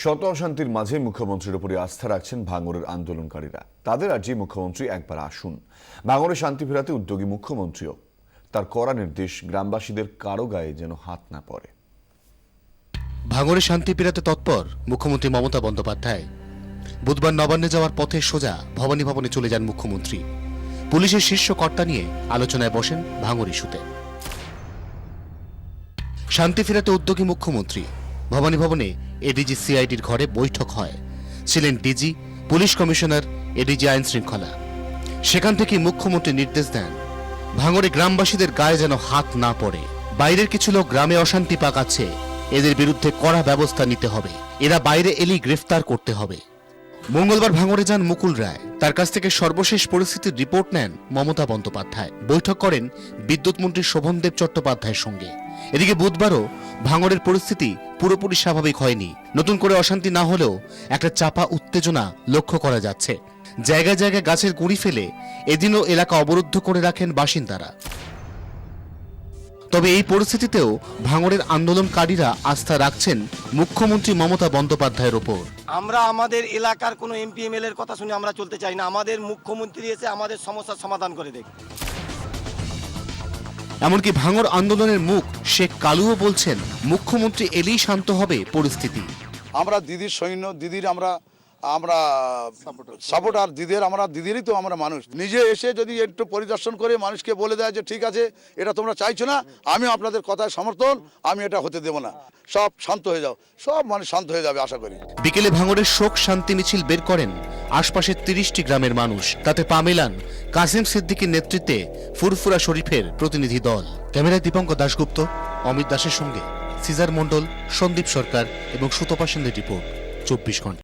শত অশান্তির মাঝে মুখ্যমন্ত্রীর উপরে আস্থা রাখছেন ভাঙড়ের আন্দোলনকারীরা। তাদের আর্জি মুখ্যমন্ত্রী একবার আসুন। ভাঙড়ে শান্তি ফেরাতে উদ্যোগী মুখ্যমন্ত্রীও। তার কড়া নির্দেশ, গ্রামবাসীদের কারো গায়ে যেন হাত না পড়ে। ভাঙড়ে শান্তি ফেরাতে তৎপর মুখ্যমন্ত্রী মমতা বন্দ্যোপাধ্যায়। বুধবার নবান্নে যাওয়ার পথে সোজা ভবানী ভবনে চলে যান মুখ্যমন্ত্রী। পুলিশের শীর্ষ কর্তা নিয়ে আলোচনায় বসেন ভাঙড় ইস্যুতে। শান্তি ফেরাতে উদ্যোগী মুখ্যমন্ত্রী। ভবানী ভবনে এডিজি সিআইডির ঘরে বৈঠক হয়। ছিলেন ডিজি, পুলিশ কমিশনার, এডিজি আইন শৃঙ্খলা। সেখান থেকে মুখ্যমন্ত্রী নির্দেশ দেন, ভাঙড়ে গ্রামবাসীদের গায়ে যেন হাত না পড়ে। বাইরের কিছু লোক গ্রামে অশান্তি পাকাচ্ছে, এদের বিরুদ্ধে কড়া ব্যবস্থা নিতে হবে। এরা বাইরে এলেই গ্রেফতার করতে হবে। মঙ্গলবার ভাঙড়ে যান মুকুল রায়। তার কাছ থেকে সর্বশেষ পরিস্থিতির রিপোর্ট নেন মমতা বন্দ্যোপাধ্যায়। বৈঠক করেন বিদ্যুৎ মন্ত্রী শোভনদেব চট্টোপাধ্যায়ের সঙ্গে। এদিকে বুধবারও ভাঙড়ের পরিস্থিতি পুরোপুরি স্বাভাবিক হয়নি। নতুন করে অশান্তি না হলেও একটা চাপা উত্তেজনা লক্ষ্য করা যাচ্ছে। জায়গায় জায়গায় গাছের গুঁড়ি ফেলে এদিনও এলাকা অবরুদ্ধ করে রাখেন বাসিন্দারা। তবে এই পরিস্থিতিতেও ভাঙড়ের আন্দোলনকারীরা আস্থা রাখছেন মুখ্যমন্ত্রী মমতা বন্দ্যোপাধ্যায়ের ওপর। আমরা আমাদের এলাকার কোনো এমপি এমএলএ এর কথা শুনে আমরা চলতে চাই না। আমাদের মুখ্যমন্ত্রী এসে আমাদের সমস্যার সমাধান করে দেখ। এমনকি ভাঙড় আন্দোলনের মুখ শেখ কালুও বলছেন, মুখ্যমন্ত্রী এলেই শান্ত হবে পরিস্থিতি। আমরা দিদির সৈন্য, দিদির আমরা সাপোর্টার, দিদিরই তো আমরা মানুষ। নিজে এসে যদি একটু পরিদর্শন করে মানুষকে বলে দেয় যে ঠিক আছে, এটা তোমরা চাইছো না, আমি আপনাদের কথায় সমর্থন, আমি এটা হতে দেব না, সব শান্ত হয়ে যাও, সব মানুষ শান্ত হয়ে যাবে আশা করি। বিকেলে ভাঙড়ের শোক শান্তি মিছিল বের করেন আশপাশের 30টি গ্রামের মানুষ। তাতে পা মেলান কাসেম সিদ্দিকীর নেতৃত্বে ফুরফুরা শরীফের প্রতিনিধি দল। ক্যামেরায় দীপঙ্কর দাশগুপ্ত, অমিত দাসের সঙ্গে সিজার মণ্ডল, সন্দীপ সরকার এবং সুতপা সেনের রিপোর্ট, 24 ঘন্টা।